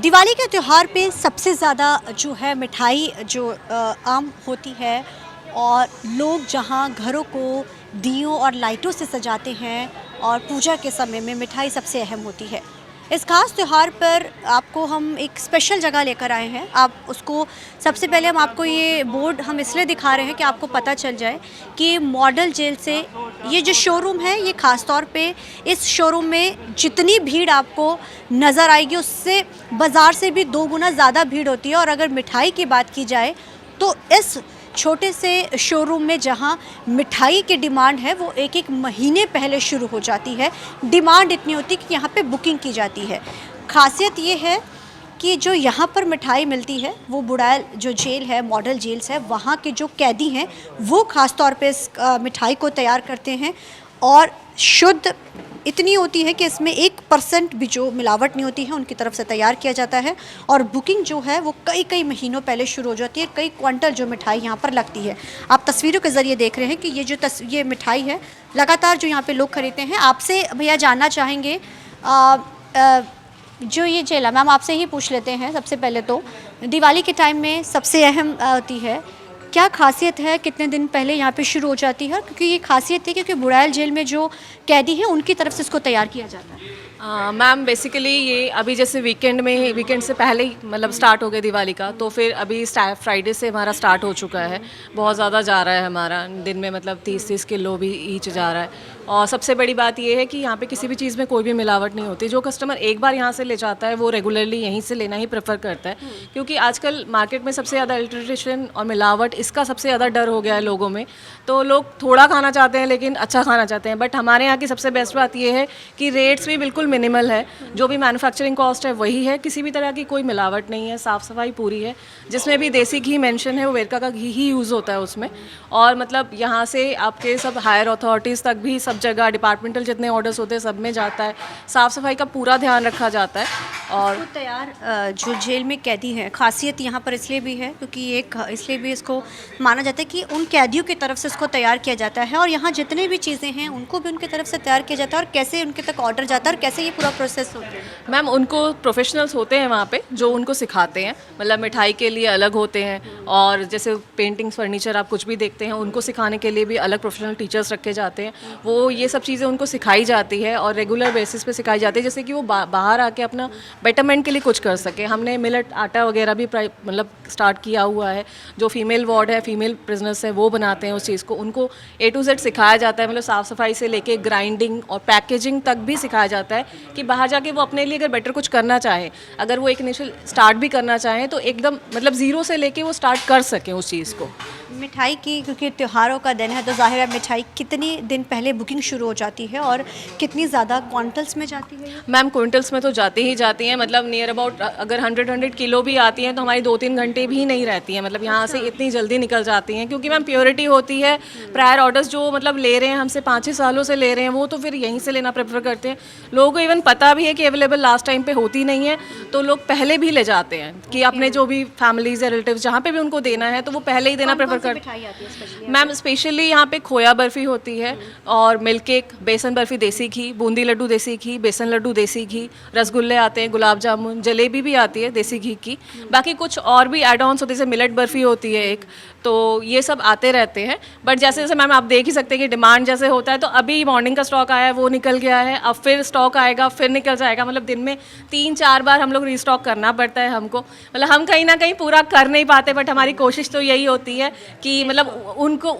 दिवाली के त्यौहार पे सबसे ज़्यादा जो है मिठाई जो आम होती है और लोग जहाँ घरों को दियों और लाइटों से सजाते हैं और पूजा के समय में मिठाई सबसे अहम होती है। इस खास त्यौहार पर आपको हम एक स्पेशल जगह लेकर आए हैं। आप उसको सबसे पहले हम आपको ये बोर्ड हम इसलिए दिखा रहे हैं कि आपको पता चल जाए कि मॉडल जेल से ये जो शोरूम है ये ख़ास तौर पे इस शोरूम में जितनी भीड़ आपको नज़र आएगी उससे बाज़ार से भी 2 गुना ज़्यादा भीड़ होती है। और अगर मिठाई की बात की जाए तो इस छोटे से शोरूम में जहां मिठाई की डिमांड है वो एक एक महीने पहले शुरू हो जाती है। डिमांड इतनी होती है कि यहाँ पे बुकिंग की जाती है। खासियत ये है कि जो यहाँ पर मिठाई मिलती है वो बुड़ैल जो जेल है, मॉडल जेल्स है, वहाँ के जो कैदी हैं वो ख़ास तौर पे इस मिठाई को तैयार करते हैं और शुद्ध इतनी होती है कि इसमें 1% भी जो मिलावट नहीं होती है उनकी तरफ से तैयार किया जाता है। और बुकिंग जो है वो कई कई महीनों पहले शुरू हो जाती है। कई क्विंटल जो मिठाई यहाँ पर लगती है। आप तस्वीरों के ज़रिए देख रहे हैं कि ये मिठाई है लगातार जो यहाँ पे लोग खरीदते हैं। आपसे भैया जानना चाहेंगे जो ये जेल है, मैम आपसे ही पूछ लेते हैं सबसे पहले तो दिवाली के टाइम में सबसे अहम होती है, क्या खासियत है, कितने दिन पहले यहाँ पे शुरू हो जाती है? क्योंकि ये खासियत है क्योंकि बुड़ैल जेल में जो कैदी हैं उनकी तरफ से इसको तैयार किया जाता है। मैम बेसिकली ये अभी जैसे वीकेंड से पहले ही मतलब स्टार्ट हो गया दिवाली का, तो फिर अभी फ्राइडे से हमारा स्टार्ट हो चुका है। बहुत ज़्यादा जा रहा है हमारा दिन में, मतलब 30-30 किलो भी ईच जा रहा है। और सबसे बड़ी बात ये है कि यहाँ पे किसी भी चीज़ में कोई भी मिलावट नहीं होती। जो कस्टमर एक बार यहाँ से ले जाता है वो रेगुलरली यहीं से लेना ही प्रेफर करता है, क्योंकि आजकल मार्केट में सबसे ज़्यादा अल्ट्रेशन और मिलावट इसका सबसे ज़्यादा डर हो गया है लोगों में। तो लोग थोड़ा खाना चाहते हैं लेकिन अच्छा खाना चाहते हैं। बट हमारे यहाँ की सबसे बेस्ट बात ये है कि रेट्स भी बिल्कुल मिनिमल है। जो भी मैन्युफैक्चरिंग कॉस्ट है वही है, किसी भी तरह की कोई मिलावट नहीं है, साफ़ सफाई पूरी है। जिसमें भी देसी घी मेंशन है वो वेरका का घी ही यूज़ होता है उसमें। और मतलब यहाँ से आपके सब हायर अथॉरिटीज़ तक भी सब जगह डिपार्टमेंटल जितने ऑर्डर्स होते हैं सब में जाता है। साफ़ सफाई का पूरा ध्यान रखा जाता है। और तैयार जो जेल में कैदी हैं, खासियत यहाँ पर इसलिए भी है क्योंकि इसलिए भी इसको माना जाता है कि उन कैदियों की तरफ से इसको तैयार किया जाता है और यहाँ जितने भी चीज़ें हैं उनको भी उनकी तरफ से तैयार किया जाता है। और कैसे उनके तक ऑर्डर जाता है और कैसे ये पूरा प्रोसेस होता है? मैम उनको प्रोफेशनल्स होते हैं वहाँ पे जो उनको सिखाते हैं। मतलब मिठाई के लिए अलग होते हैं, और जैसे पेंटिंग्स, फर्नीचर, आप कुछ भी देखते हैं उनको सिखाने के लिए भी अलग प्रोफेशनल टीचर्स रखे जाते हैं। वो ये सब चीज़ें उनको सिखाई जाती है और रेगुलर बेसिस पे सिखाई जाती है, जैसे कि वो बाहर आके अपना बेटरमेंट के लिए कुछ कर सके। हमने मिलेट आटा वगैरह भी मतलब स्टार्ट किया हुआ है। जो फीमेल वार्ड है, फीमेल प्रिजनर्स है, वो बनाते हैं उस चीज़ को। उनको A to Z सिखाया जाता है, मतलब साफ़ सफाई से लेके ग्राइंडिंग और पैकेजिंग तक भी सिखाया जाता है कि बाहर जाके वो अपने लिए अगर बेटर कुछ करना चाहें, अगर वो एक इनिशियल स्टार्ट भी करना चाहें तो एकदम मतलब ज़ीरो से लेके वो स्टार्ट कर सकें उस चीज़ को। मिठाई की क्योंकि त्योहारों का दिन है तो जाहिर है मिठाई कितनी दिन पहले बुकिंग शुरू हो जाती है और कितनी ज़्यादा क्वांटल्स में जाती है? मैम क्विंटल्स में तो जाती ही जाती हैं। मतलब नियर अबाउट अगर 100 किलो भी आती हैं तो हमारी 2-3 घंटे भी नहीं रहती हैं। मतलब यहाँ से इतनी जल्दी निकल जाती हैं क्योंकि मैम प्योरिटी होती है। प्रायर ऑर्डर्स जो मतलब ले रहे हैं हमसे 5-6 सालों से ले रहे हैं वो तो फिर यहीं से लेना प्रेफर करते हैं। लोगों को इवन पता भी है कि अवेलेबल लास्ट टाइम पे होती नहीं है, तो लोग पहले भी ले जाते हैं कि अपने जो भी फैमिलीज़ या रिलेटिव्स जहाँ पे भी उनको देना है तो वो पहले ही देना प्रेफर करते हैं। मैम स्पेशली यहाँ पे खोया बर्फ़ी होती है और मिल्क केक, बेसन बर्फ़ी देसी घी, बूंदी लड्डू देसी घी, बेसन लड्डू देसी घी, रसगुल्ले आते हैं, गुलाब जामुन, जलेबी भी आती है देसी घी की। बाकी कुछ और भी एड ऑन्स होते हैं, जैसे मिलेट बर्फ़ी होती है एक, तो ये सब आते रहते हैं। बट जैसे जैसे मैम आप देख ही सकते हैं कि डिमांड जैसे होता है, तो अभी मॉर्निंग का स्टॉक आया है वो निकल गया है, अब फिर स्टॉक आएगा फिर निकल जाएगा। मतलब दिन में 3-4 बार हम लोग रीस्टॉक करना पड़ता है हमको। मतलब हम कहीं ना कहीं पूरा कर नहीं पाते, बट हमारी कोशिश तो यही होती है कि मतलब उनको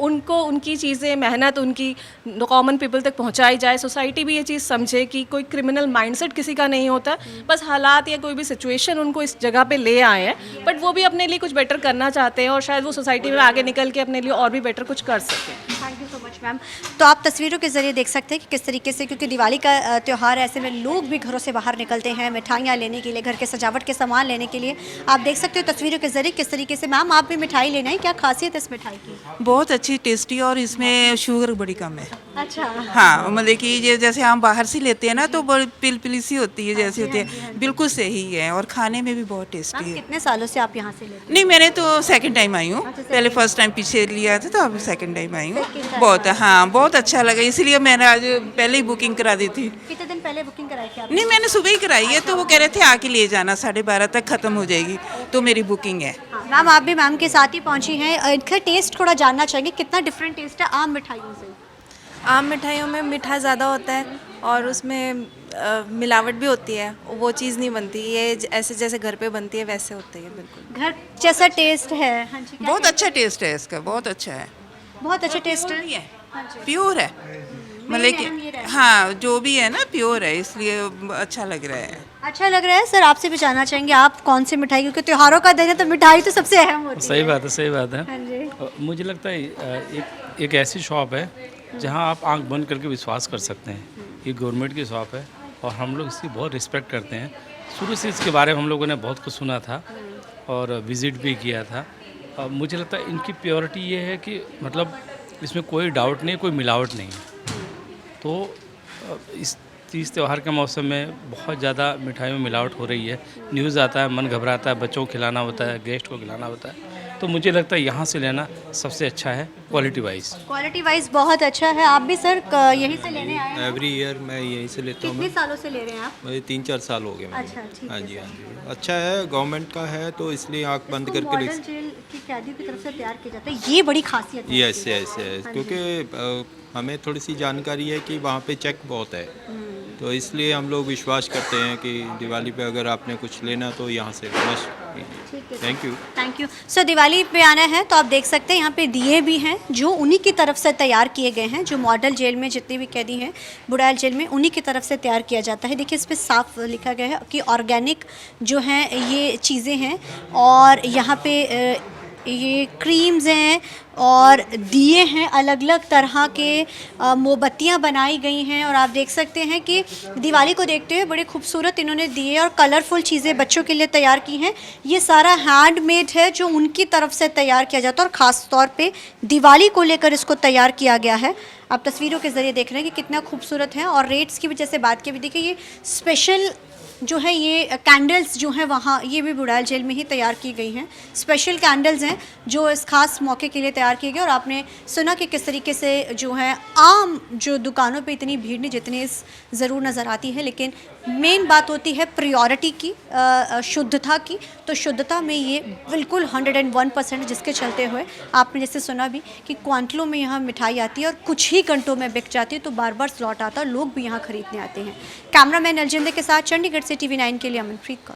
उनकी चीज़ें, मेहनत उनकी कॉमन पीपल तक पहुंचाई जाए। सोसाइटी भी ये चीज़ समझे कि कोई क्रिमिनल माइंडसेट किसी का नहीं होता, बस हालात या कोई भी सिचुएशन उनको इस जगह पे ले आए हैं, बट वो भी अपने लिए कुछ बेटर करना चाहते हैं और शायद वो सोसाइटी में आगे निकल के अपने लिए और भी बेटर कुछ कर सकें। Thank you so much ma'am. तो आप तस्वीरों के ज़रिए देख सकते हैं कि किस तरीके से, क्योंकि दिवाली का त्यौहार है, ऐसे में लोग भी घरों से बाहर निकलते हैं मिठाइयाँ लेने के लिए, घर के सजावट के सामान लेने के लिए। आप देख सकते हो तस्वीरों के ज़रिए किस तरीके से। मैम आप भी मिठाई लेना है, क्या खासियत है इस मिठाई की? बहुत अच्छी, टेस्टी, और इसमें शुगर बड़ी कम है। अच्छा। हाँ, मतलब कि ये जैसे हम बाहर से लेते हैं ना तो बड़ी पिल सी होती है, जैसी होती है, बिल्कुल सही है और खाने में भी बहुत टेस्टी है। कितने सालों से आप यहाँ से लेते हैं? नहीं, मैंने तो सेकंड टाइम आई हूँ। पहले फर्स्ट टाइम पीछे लिया था, तो अब सेकंड टाइम आई हूँ। बहुत, हाँ, बहुत अच्छा लगा, इसलिए मैंने आज पहले ही बुकिंग करा दी थी। कितने दिन पहले बुकिंग कराई के आप? नहीं, मैंने सुबह ही कराई है, तो वो कह रहे थे आके ले जाना, 12:30 तक ख़त्म हो जाएगी, तो मेरी बुकिंग है। हाँ, मैम आप भी मैम के साथ ही पहुंची हैं, इनका टेस्ट थोड़ा जानना चाहेंगे, कितना डिफरेंट टेस्ट है आम मिठाइयों से? आम मिठाइयों में मीठा ज़्यादा होता है और उसमें मिलावट भी होती है, वो चीज़ नहीं बनती, ये ऐसे जैसे घर पे बनती है वैसे होती है बिल्कुल। घर जैसा टेस्ट है। हाँ जी, क्या बहुत अच्छा टेस्ट है इसका, बहुत अच्छा है, बहुत अच्छा टेस्ट प्योर है। है, प्योर है, मतलब अहम ये कि रहता है। हाँ, जो भी है ना प्योर है, इसलिए अच्छा लग रहा है। अच्छा लग रहा है। सर आपसे भी जानना चाहेंगे, आप कौन सी मिठाई, क्योंकि त्योहारों का दिन है तो मिठाई तो सबसे अहम होती सही है। बात है, सही बात है। हाँ जी। मुझे लगता है एक ऐसी शॉप है जहां आप आंख बंद करके विश्वास कर सकते हैं। ये गवर्नमेंट की शॉप है और हम लोग इसकी बहुत रिस्पेक्ट करते हैं। शुरू से इसके बारे में हम लोगों ने बहुत कुछ सुना था और विज़िट भी किया था। मुझे लगता है इनकी प्योरिटी ये है कि मतलब इसमें कोई डाउट नहीं, कोई मिलावट नहीं है। तो इस तीज त्यौहार के मौसम में बहुत ज़्यादा मिठाई में मिलावट हो रही है, न्यूज़ आता है, मन घबराता है, बच्चों को खिलाना होता है, गेस्ट को खिलाना होता है, तो मुझे लगता है यहाँ से लेना सबसे अच्छा है क्वालिटी वाइज। क्वालिटी वाइज बहुत अच्छा है। आप भी सर यहीं से लेने आए हैं? एवरी ईयर मैं यहीं से लेता हूँ। कितने सालों से ले रहे हैं आप? मुझे 3-4 साल हो गए मैंने। अच्छा, ठीक हाँ है जी, सर। हाँ जी, अच्छा है, गवर्नमेंट का है तो इसलिए आँख बंद इसको करके मॉडल जेल की कैदी की तरफ से तैयार किया जाता है, ये बड़ी खासियत है यस इसकी। यस यस, हाँ जी। क्योंकि हमें थोड़ी सी जानकारी है कि वहाँ पे चेक बहुत है, तो इसलिए हम लोग विश्वास करते हैं कि दिवाली पे अगर आपने कुछ लेना तो यहाँ से मस्ट। ठीक है sir. Thank you. Thank you sir. Diwali पे आना है तो आप देख सकते हैं यहाँ पे दिए भी हैं जो उन्हीं की तरफ से तैयार किए गए हैं, जो मॉडल जेल में जितने भी कैदी हैं बुड़ैल जेल में, उन्हीं की तरफ से तैयार किया जाता है। देखिए इस पे साफ लिखा गया है कि ऑर्गेनिक जो हैं ये चीज़ें हैं, और यहाँ पे ये क्रीम्स हैं और दिए हैं, अलग अलग तरह के मोमबत्तियाँ बनाई गई हैं, और आप देख सकते हैं कि दिवाली को देखते हुए बड़े खूबसूरत इन्होंने दिए और कलरफुल चीज़ें बच्चों के लिए तैयार की हैं। ये सारा हैंडमेड है जो उनकी तरफ से तैयार किया जाता है, और ख़ास तौर पे दिवाली को लेकर इसको तैयार किया गया है। आप तस्वीरों के ज़रिए देख रहे हैं कि कितना खूबसूरत है। और रेट्स की भी जैसे बात की भी, देखिए ये स्पेशल जो है ये कैंडल्स जो हैं वहाँ, ये भी बुड़ैल जेल में ही तैयार की गई हैं। स्पेशल कैंडल्स हैं जो इस खास मौके के लिए तैयार किए गए। और आपने सुना कि किस तरीके से जो है आम जो दुकानों पे इतनी भीड़ नहीं जितनी इस ज़रूर नज़र आती है, लेकिन मेन बात होती है प्रियोरिटी की, शुद्धता की। तो शुद्धता में ये बिल्कुल 101% जिसके चलते हुए आपने जैसे सुना भी कि क्वांटलों में यहाँ मिठाई आती है और कुछ ही घंटों में बिक जाती है, तो बार बार स्लॉट आता है, लोग भी यहाँ खरीदने आते हैं। कैमरामैन अलजिंदर के साथ चंडीगढ़ से TV9 के लिए अमनप्रीत कौर।